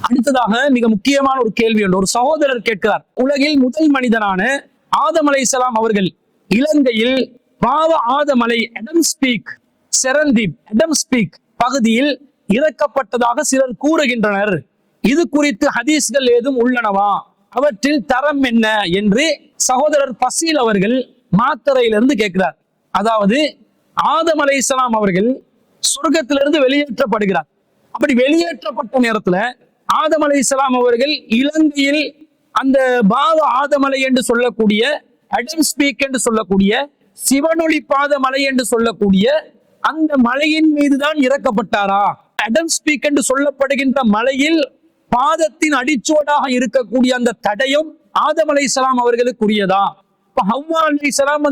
அடுத்ததாக மிக முக்கியமான ஒரு கேள்வி ஒன்று ஒரு சகோதரர் கேட்கிறார். உலகில் முதல் மனிதனான ஆதம் அலைஹிஸ்ஸலாம் அவர்கள் இலங்கையில் பாவ ஆதமலை எடம்ஸ்பீக் பகுதியில் இறக்கப்பட்டதாக சிலர் கூறுகின்றனர். இது குறித்து ஹதீஸ்கள் ஏதும் உள்ளனவா? அவற்றில் தரம் என்ன என்று சகோதரர் பசீல் அவர்கள் மாத்தறையிலிருந்து கேட்கிறார். அதாவது ஆதம் அலைஹிஸ்ஸலாம் அவர்கள் சொர்க்கத்திலிருந்து வெளியேற்றப்படுகிறார். அப்படி வெளியேற்றப்பட்ட நேரத்துல ஆதம் அலைஹிஸ்ஸலாம் அவர்கள் இலங்கையில் அந்த பாவ ஆதமலை என்று சொல்லக்கூடிய எடம்ஸ்பீக் என்று சொல்லக்கூடிய சிவனொளி பாத மலை என்று சொல்லக்கூடிய அந்த மலையின் மீதுதான் இறக்கப்பட்டாரா? எடம்ஸ்பீக் என்று சொல்லப்படுகின்ற மலையில் பாதத்தின் அடிச்சோடாக இருக்கக்கூடிய அந்த தடயம் ஆதம் அலைஹிஸ்ஸலாம் அவர்களுக்குரியதா? ஹவ்வா அலைஹிஸ்ஸலாம்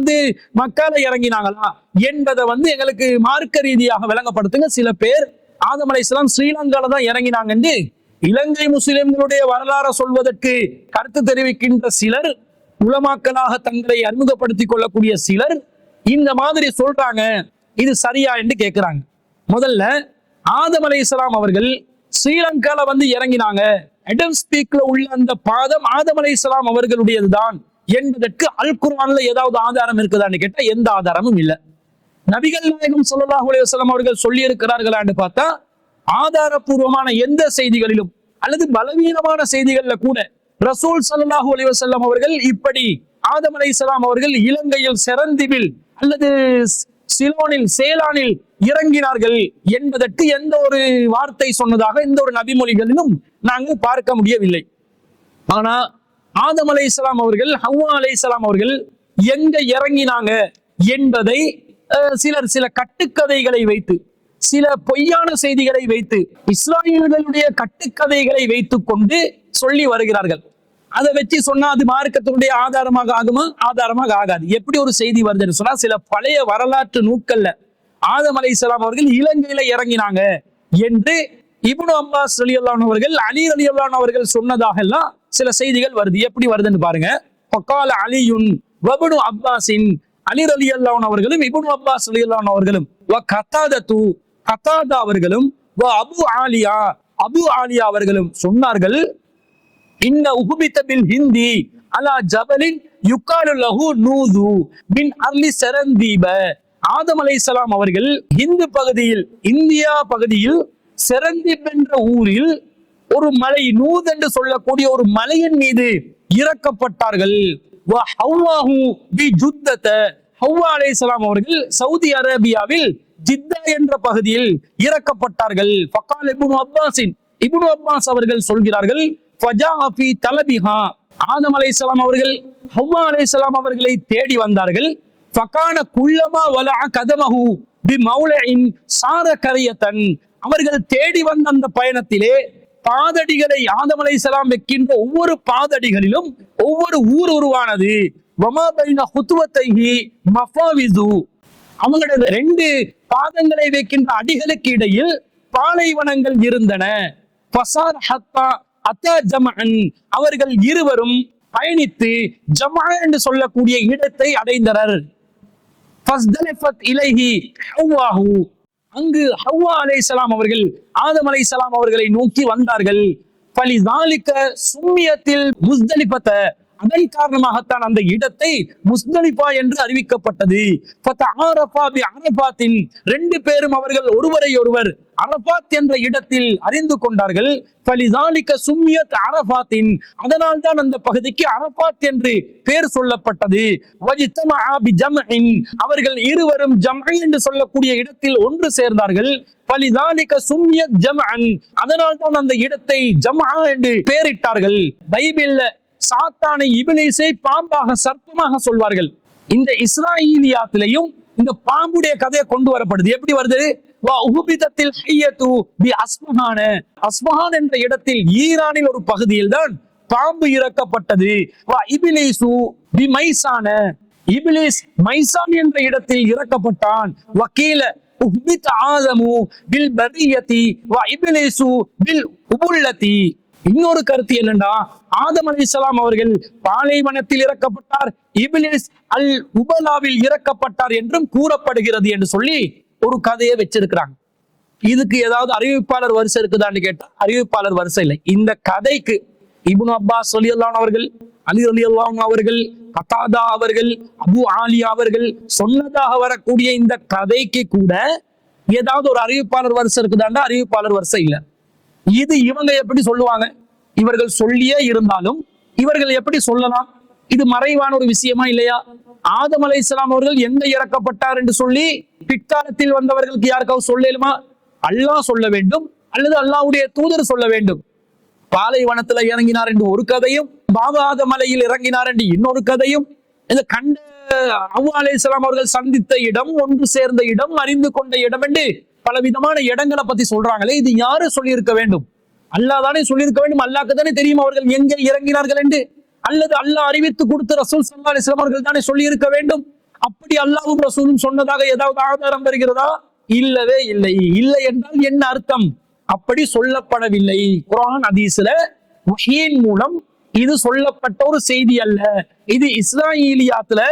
மக்கால இறங்கினாங்களா என்பதை எங்களுக்கு மார்க்க ரீதியாக விளங்கப்படுத்துங்க. சில பேர் ஆதம் அலைஹிஸ்ஸலாம் ஸ்ரீலங்கால தான் இறங்கினாங்க இலங்கை முஸ்லிம்களுடைய வரலாறு சொல்வதற்கு கருத்து தெரிவிக்கின்ற சிலர், உலமாக்களாக தங்களை அறிமுகப்படுத்திக் கொள்ளக்கூடிய சிலர் இந்த மாதிரி சொல்றாங்க. இது சரியா என்று கேட்கிறாங்க. முதல்ல ஆதம் அலைஹிஸ்ஸலாம் அவர்கள் ஸ்ரீலங்கால இறங்கினாங்க, எடம்ஸ்பீக்ல உள்ள அந்த பாதம் ஆதம் அலைஹிஸ்ஸலாம் அவர்களுடையதுதான் என்பதற்கு அல் குர்ஆன்ல ஏதாவது ஆதாரம் இருக்குதான்னு கேட்டா எந்த ஆதாரமும் இல்லை. நபிகள் நாயகம் ஸல்லல்லாஹு அலைஹி வஸல்லம் அவர்கள் சொல்லி இருக்கிறார்களான்னு பார்த்தா ஆதாரபூர்வமான எந்த செய்திகளிலும் அல்லது பலவீனமான செய்திகள்ல கூட ரசூல் ஸல்லல்லாஹு அலைஹி வஸல்லம் அவர்கள் இப்படி ஆதம் அலைஹிஸ்ஸலாம் அவர்கள் இலங்கையில் செரந்திபில் அல்லது சேலானில் இறங்கினார்கள் என்பதற்கு எந்த ஒரு வார்த்தை சொன்னதாக எந்த ஒரு நபிமொழிகளிலும் நாங்கள் பார்க்க முடியவில்லை. ஆனா ஆதம் அலைஹிஸ்ஸலாம் அவர்கள் ஹவ்வா அலைஹிஸ்ஸலாம் அவர்கள் எங்க இறங்கினாங்க என்பதை சில கட்டுக்கதைகளை வைத்து, சில பொய்யான செய்திகளை வைத்து, இஸ்ராயேல்களுடைய கட்டுக்கதைகளை வைத்துக் கொண்டு சொல்லி வருகிறார்கள். அதை வச்சு சொன்னா அது மார்க்கத்தினுடைய ஆதாரமாக ஆகுமா? ஆதாரமாக ஆகாது. எப்படி ஒரு செய்தி வருதுன்னு சொன்னா, சில பழைய வரலாற்று நூட்கள்ல ஆதம் அலைஹிஸ்ஸலாம் அவர்கள் இலங்கையில இறங்கினாங்க என்று இப்னு அப்பாஸ் ரலியல்லாஹு அன்ஹு அவர்கள், அலி ரலியல்லாஹு அன்ஹு அவர்கள் சொன்னதாக எல்லாம் சில செய்திகள் வருது. எப்படி வருதுன்னு பாருங்க. ஃபகால அலியுன் வப்னு அப்பாஸின், அலி ரலியல்லாஹு அன்ஹு அவர்களும் இப்னு அப்பாஸ் ரலியல்லாஹு அன்ஹு அவர்களும் கத்தாதா அவர்களும் அபு ஆலியா அவர்களும் சொன்னார்கள், இன்ன உஹ்பித பில் ஹிந்தி அலா ஜபலின் யுகாலு லஹு நூது மின் அர்லி செரந்தீப. ஆதம் அலைஹிஸ்ஸலாம் அவர்கள் இந்து பகுதியில், இந்தியா பகுதியில் செரந்தீப் என்ற ஊரில் ஒரு மலை, நூத் என்று சொல்லக்கூடிய ஒரு மலையின் மீது இறக்கப்பட்டார்கள். ஹவ்வா அலைஹிஸ்ஸலாம் அவர்கள் சவுதி அரேபியாவில் ஜித்தா என்ற பகுதியில் இறக்கப்பட்டார்கள். ஃபகால் இப்னு அப்பாஸ் அவர்கள் சொல்கிறார்கள், ஃபஜாஅ ஃபீ தலபிஹா, ஆதம் அலைஹிஸ்ஸலாம் அவர்கள் ஹவ்வா அலைஹிஸ்ஸலாம் அவர்களை தேடி வந்தார்கள். ஃபகான குல்லமா வலஅ கதமஹு பிமௌலஇன் சார கரியதன், அவர்கள் தேடி வந்த அந்த பயணத்திலே பாதடிகளை ஆதம் அலைஹிஸ்ஸலாம் வைக்கின்ற ஒவ்வொரு பாதடிகளிலும் ஒவ்வொரு ஊர் உருவானது. வமா பைன ஹுத்வத்தைஹி மஃபாவிது, அவங்களுடைய 2 பாதங்களை வைக்கின்ற அடிகளுக்கு இடையில் பாலைவனங்கள் இருந்தன. அவர்கள் இருவரும் பயணித்து ஜமா என்று சொல்லக்கூடிய இடத்தை அடைந்தனர். அங்கு ஹவ்வா அலைஹிஸ்ஸலாம் அவர்கள் ஆதம் அலைஹிஸ்ஸலாம் அவர்களை நோக்கி வந்தார்கள். அதன் காரணமாகத்தான் அந்த இடத்தை முஸ்தலிஃபா என்று அறிவிக்கப்பட்டது. 2 பேரும் அவர்கள் ஒருவரை ஒருவர் அரபாத் என்ற இடத்தில் அறிந்து கொண்டார்கள். அதனால் தான் அந்த பகுதிக்கு அரபாத் என்று பெயர் சொல்லப்பட்டது. அவர்கள் இருவரும் ஜம்ஐ என்று சொல்லக்கூடிய இடத்தில் ஒன்று சேர்ந்தார்கள். அதனால் தான் அந்த இடத்தை ஜம்ஆ என்று பெயரிட்டார்கள். பைபிள்ல சாத்தானை, இப்லீஸை பாம்பாக, சர்ப்பமாக சொல்வார்கள். இந்த இஸ்ராயீலியாத்திலையும் இந்த பாம்புடைய கதையை கொண்டு வரப்படுது. எப்படி வருது? அஸ்பஹான் என்ற இடத்தில், ஈரானில் ஒரு பகுதியில் தான் பாம்பு இறக்கப்பட்டது. இப்லீஸ் மைசான் என்ற இடத்தில் இறக்கப்பட்டான். வக்கீல இன்னொரு கருத்து என்னன்னா, ஆதம் அலைஹிஸ்ஸலாம் அவர்கள் பாலைவனத்தில் இறக்கப்பட்டார், இப்லீஸ் அல் உபலாவில் இறக்கப்பட்டார் என்றும் கூறப்படுகிறது என்று சொல்லி ஒரு கதையை வச்சிருக்கிறாங்க. இதுக்கு ஏதாவது அறிவிப்பாளர் வரிசை இருக்குதான்னு கேட்டா அறிவிப்பாளர் வரிசை இல்லை. இந்த கதைக்கு இப்னு அப்பாஸ் ரலியல்லாஹு அவர்கள், அலி ரலியல்லாஹு அவர்கள், கதாதா அவர்கள், அபு ஆலியா அவர்கள் சொன்னதாக வரக்கூடிய இந்த கதைக்கு கூட ஏதாவது ஒரு அறிவிப்பாளர் வரிசை இருக்குதாண்டா அறிவிப்பாளர் வரிசை இல்லை. இது இவங்க எப்படி சொல்லுவாங்க? இவர்கள் சொல்லியே இருந்தாலும் இவர்கள் எப்படி சொல்லலாம்? இது மறைவான ஒரு விஷயமா இல்லையா? ஆதம் அலைஹிஸ்ஸலாம் அவர்கள் எங்க இறக்கப்பட்டார் என்று சொல்லி பிற்காலத்தில் வந்தவர்களுக்கு யாருக்காவது சொல்லலுமா? அல்லாஹ் சொல்ல வேண்டும், அல்லது அல்லாஹ்வுடைய தூதர் சொல்ல வேண்டும். பாலைவனத்துல இறங்கினார் என்று ஒரு கதையும், பாபாத மலையில் இறங்கினார் என்று இன்னொரு கதையும், இந்த கண்ட ஹவ்வா அலைஹிஸ்ஸலாம் அவர்கள் சந்தித்த இடம், ஒன்று சேர்ந்த இடம், அறிந்து கொண்ட இடம் என்று பலவிதமான இடங்களை பத்தி சொல்றாங்களே, இது யாரு சொல்லியிருக்க வேண்டும்? அல்லாஹ் தானே சொல்லியிருக்க வேண்டும். அல்லாஹ்க்கு தானே தெரியும் அவர்கள் எங்கே இறங்கினார்கள் என்று. அல்லது அல்லாஹ் அறிவித்து கொடுத்த ரசூல் ஸல்லல்லாஹு அலைஹி வஸல்லம் அவர்கள் தானே சொல்லி இருக்க வேண்டும். அப்படி அல்லாஹ்வும் ரசூலும் சொன்னதாக ஏதாவது ஆதாரம் வருகிறதா? இல்லவே இல்லை. இல்லை என்றால் என்ன அர்த்தம்? அப்படி சொல்லப்படவில்லை. குர்ஆன் ஹதீஸ்ல வஹீயின் மூலம் இது சொல்லப்பட்ட ஒரு செய்தி அல்ல. இது இஸ்ராயீலியாத்துல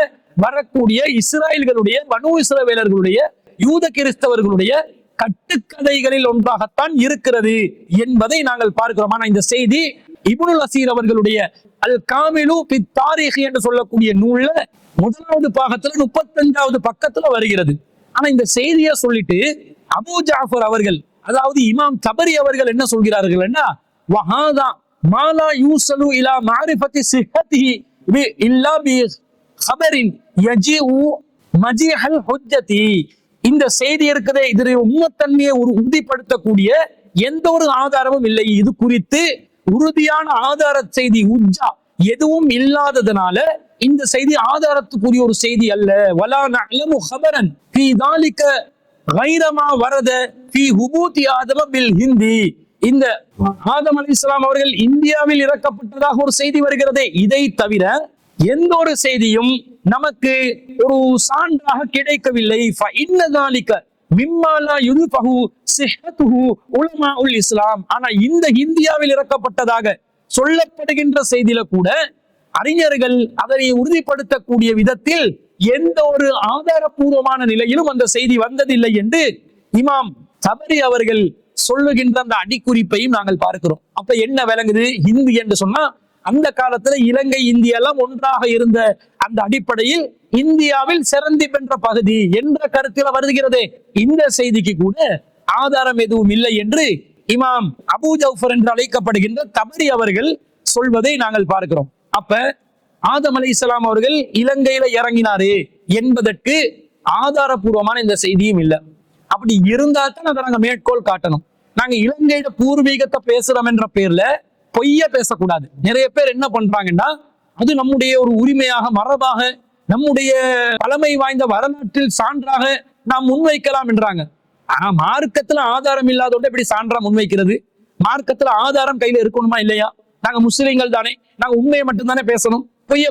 வரக்கூடிய இஸ்ராயல்களுடைய, பனு இஸ்ரவேலர்களுடைய, யூத கிறிஸ்தவர்களுடைய கட்டுக்கதைகளில் ஒன்றாகத்தான் இருக்கிறது என்பதை நாங்கள் பார்க்கிறோம். ஆனா இந்த செய்தி இப்னுல் அசீர் அவர்களுடைய அல் காமிலு ஃபி தாரீக் என்று சொல்லக்கூடிய நூல்ல முதலாவது பாகத்துல 35வது பக்கத்துல வருகிறது. ஆனா இந்த செய்தியை சொல்லிட்டு அபூ ஜாஃபர் அவர்கள், அதாவது இமாம் தபரி அவர்கள் என்ன சொல்கிறார்கள்? வஹாதா மாலா யூஸலு இலா மஅரிஃபத்தி சிஹ்ஹத்திஹி இல்லா பி ஹபரின் யஜிஉ மஜீஹல் ஹுஜ்ஜதி. இந்த செய்தி இருக்கிறதே, இதனுடைய உண்மைத்தன்மையை உறுதிப்படுத்தக்கூடிய எந்த ஒரு ஆதாரமும் இல்லை. இது குறித்து உறுதியான ஆதார செய்தி உஜ்ஜா எதுவும் இல்லாததனால இந்த செய்தி ஆதாரத்துக்குரிய ஒரு செய்தி அல்ல. வலா நஅலமு ஹபரன் ஃபீ ذلك غير ما ورد في هبوط آدم بالهندي. இந்த ஆதம் அலைஹிஸ்ஸலாம் அவர்கள் இந்தியாவில் இறக்கப்பட்டதாக ஒரு செய்தி வருகிறதே, இதை தவிர எந்த ஒரு செய்தியும் நமக்கு ஒரு சான்றாக கிடைக்கவில்லை. فإن ذلك مما لا يذفه صحته علماء الإسلام. ஆனா இந்த இந்தியாவில் இறக்கப்பட்டதாக சொல்லப்படுகின்ற செய்தியில கூட அறிஞர்கள் அதனை உறுதிப்படுத்தக்கூடிய விதத்தில் எந்த ஒரு ஆதாரபூர்வமான நிலையிலும் அந்த செய்தி வந்ததில்லை என்று இமாம் தபரி அவர்கள் சொல்லுகின்ற அந்த அடிக்குறிப்பையும் நாங்கள் பார்க்கிறோம். அப்ப என்ன விளங்குது? ஹிந்தி என்று சொன்னா அந்த காலத்துல இலங்கை, இந்தியா எல்லாம் ஒன்றாக இருந்த அந்த அடிப்படையில் இந்தியாவில் சிறந்தி பெற்ற பகுதி என்ற கருத்தில் வருகிறதே, இந்த செய்திக்கு கூட ஆதாரம் எதுவும் இல்லை என்று இமாம் அபூ ஜஃபர் என்று அழைக்கப்படுகின்ற தபரி அவர்கள் சொல்வதை நாங்கள் பார்க்கிறோம். அப்ப ஆதம் அலைஹிஸ்ஸலாம் அவர்கள் இலங்கையில இறங்கினாரு என்பதற்கு ஆதாரபூர்வமான இந்த செய்தியும் இல்லை. அப்படி இருந்தா தான் அதை நாங்க மேற்கோள் காட்டணும். நாங்க இலங்கையோட பூர்வீகத்தை பேசுறோம் என்ற பேர்ல பொய்ய பேசக்கூடாது. நிறைய பேர் என்ன பண்றாங்கன்னா, அது நம்முடைய ஒரு உரிமையாக, மரபாக, நம்முடைய பழமை வாய்ந்த வரலாற்றில் சான்றாக நாம் முன்வைக்கலாம் என்றாங்க. ஆனா மார்க்கத்துல ஆதாரம் இல்லாதோட எப்படி சான்றா முன்வைக்கிறது? மார்க்கத்துல ஆதாரம் கையில இருக்கணுமா இல்லையா? நாங்க முஸ்லிம்கள் தானே, நாங்க உண்மையை மட்டும்தானே பேசணும், பொய்ய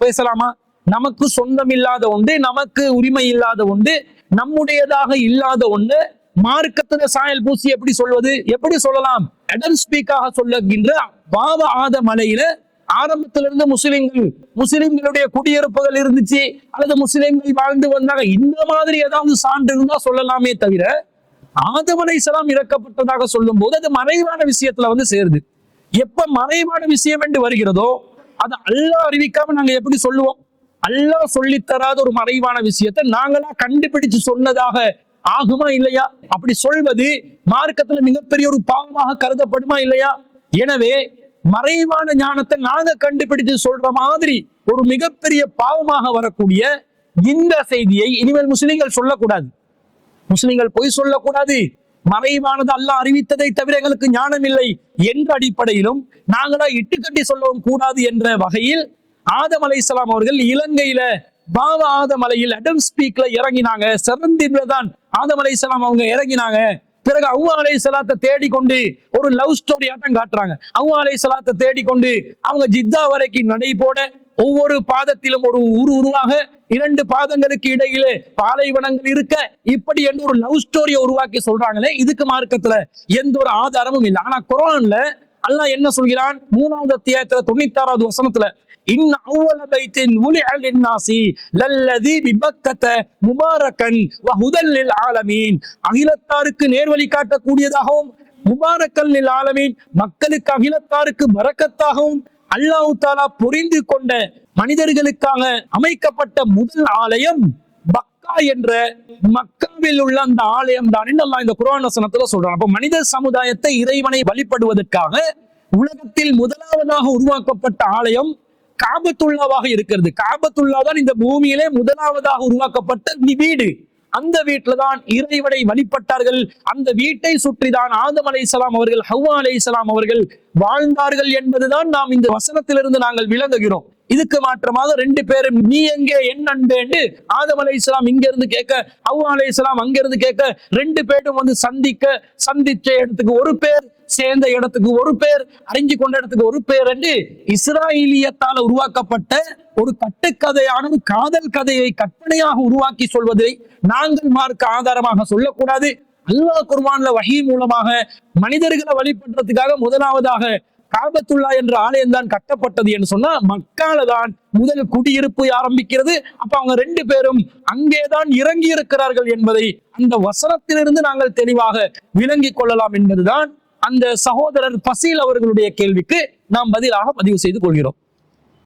பேசலாமா? நமக்கு சொந்தம் இல்லாத ஒன்று, நமக்கு உரிமை இல்லாத ஒன்று, நம்முடையதாக இல்லாத ஒன்று மார்க்கத்துல சாயல் பூசி எப்படி சொல்வது? எப்படி சொல்லலாம்? எடன் ஸ்பீக்காக சொல்லுகின்ற பாவ ஆத மலையில ஆரம்பத்திலிருந்து முஸ்லிம்களுடைய குடியிருப்புகள் இருந்துச்சு, அல்லது முஸ்லிம்கள் வாழ்ந்து வந்தாங்க, இந்த மாதிரி ஏதாவது சான்று இருந்தா சொல்லலாமே தவிர ஆதம் அலைஹிஸ்ஸலாம் இறக்கப்பட்டதாக சொல்லும் போது அது மறைவான விஷயத்துல வந்து சேருது. எப்ப மறைவான விஷயம் என்று வருகிறதோ அது அல்லாஹ் அறிவிக்காம நாங்க எப்படி சொல்லுவோம்? அல்லாஹ் சொல்லித்தராத ஒரு மறைவான விஷயத்தை நாங்களா கண்டுபிடிச்சு சொன்னதாக ஆகுமா இல்லையா? அப்படி சொல்வது மார்க்கத்துல மிகப்பெரிய ஒரு பாவமாக கருதப்படுமா இல்லையா? எனவே மறைவான ஞானத்தை நாங்க கண்டுபிடிச்சு சொல்ற மாதிரி ஒரு மிகப்பெரிய பாவமாக வரக்கூடிய இந்த செய்தியை இனிமேல் முஸ்லிம்கள் சொல்லக்கூடாது. முஸ்லிம்கள் பொய் சொல்லக்கூடாது. மறைவானது அல்லாஹ் அறிவித்ததை தவிர எங்களுக்கு ஞானம் இல்லை என்ற அடிப்படையிலும் நாங்களா இட்டுக்கட்டி சொல்லவும் கூடாது என்ற வகையில் ஆதம் அலைஹிஸ்ஸலாம் அவர்கள் இலங்கையில பாவ ஆதமலையில் அடம் ஸ்பீக்ல இறங்கினாங்க. செவந்தின்லதான் ஆதம் அலைஹிஸ்ஸலாம் அவங்க இறங்கினாங்க. பிறகு ஹவ்வா அலைஹிஸ்ஸலாத்தை தேடிக்கொண்டு ஒரு லவ் ஸ்டோரி ஆட்டம் காட்டுறாங்க. ஹவ்வா அலைஹிஸ்ஸலாத்தை தேடிக்கொண்டு அவங்க ஜித்தா வரைக்கும் நடை போட, ஒவ்வொரு பாதத்திலும் ஒரு உருவாக 2 பாதங்களுக்கு இடையிலே பாலைவனங்கள் இருக்க, இப்படி என்று ஒரு லவ் ஸ்டோரியை உருவாக்கி சொல்றாங்களே, இதுக்கு மார்க்கத்துல எந்த ஒரு ஆதாரமும் இல்லை. ஆனா குர்ஆன்ல அல்லாஹ் என்ன சொல்கிறான்? 3வது அத்தியாயத்துல 96வது வசனத்துல, இன் அவ்வல பைத்தின் உலிஅ லின்னாஸி லல்லதி பிபக்கத முபாரக்கன் வ ஹுதல் லில் ஆலமீன். அகிலத்தாருக்கு நேர்வழி காட்டக்கூடியதாகவும் முபாரக்கன் லில் ஆலமீன், மக்களுக்கு அகிலத்தாருக்கு பரக்கத்தாகவும் அல்லாஹ் தஆலா புரிந்து கொண்ட மனிதர்களுக்காக அமைக்கப்பட்ட முதல் ஆலயம் பக்கா என்ற மக்காவில் உள்ள அந்த ஆலயம் தான் என்று அல்லாஹ் இந்த குர்ஆன் வசனத்துல சொல்றான். அப்ப மனித சமுதாயத்தை இறைவனை வழிபடுவதற்காக உலகத்தில் முதலாவதாக உருவாக்கப்பட்ட ஆலயம் காபத்துல்லாவாக இருக்கிறது. காபத்துல்லா தான் இந்த பூமியிலே முதலாவதாக உருவாக்கப்பட்ட வீடு. அந்த வீட்டில தான் இறைவனை வழிபட்டார்கள். அந்த வீட்டை சுற்றிதான் ஆதம் அலைஹிஸ்ஸலாம் அவர்கள், ஹவ்வா அலைஹிஸ்ஸலாம் அவர்கள் வாழ்ந்தார்கள் என்பதுதான் நாம் இந்த வசனத்திலிருந்து நாங்கள் விளங்குகிறோம். இதுக்கு மாற்றமாக 2 பேரும் நீ எங்கே என் அன்பே என்று ஆதம் அலைஹிஸ்ஸலாம் இங்க இருந்து கேட்க, ஹவ்வா அலைஹிஸ்ஸலாம் அங்க இருந்து கேட்க, 2 பேரும் வந்து சந்திச்ச இடத்துக்கு ஒரு பேர், சேர்ந்த இடத்துக்கு ஒரு பேர், அறிஞ்சு கொண்ட இடத்துக்கு ஒரு பேர் என்று இஸ்ராயலியத்தால் உருவாக்கப்பட்ட ஒரு கட்டுக்கதையான காதல் கதையை கற்பனையாக உருவாக்கி சொல்வதை நாங்கள் மார்க்க ஆதாரமாக சொல்லக்கூடாது. அல்லாஹ் குர்ஆன்ல வஹீ மூலமாக மனிதர்களை வழிபடுறதுக்காக முதலாவதாக காபத்துல்லா என்ற ஆலயம் தான் கட்டப்பட்டது என்று சொன்னா மக்கால தான் முதல் குடியிருப்பு ஆரம்பிக்கிறது. அப்ப அவங்க 2 பேரும் அங்கேதான் இறங்கி இருக்கிறார்கள் என்பதை அந்த வசனத்திலிருந்து நாங்கள் தெளிவாக விளங்கிக் கொள்ளலாம் என்பதுதான் அந்த சகோதரர் பசீல் அவர்களுடைய கேள்விக்கு நாம் பதிலாக பதிவு செய்து கொள்கிறோம்.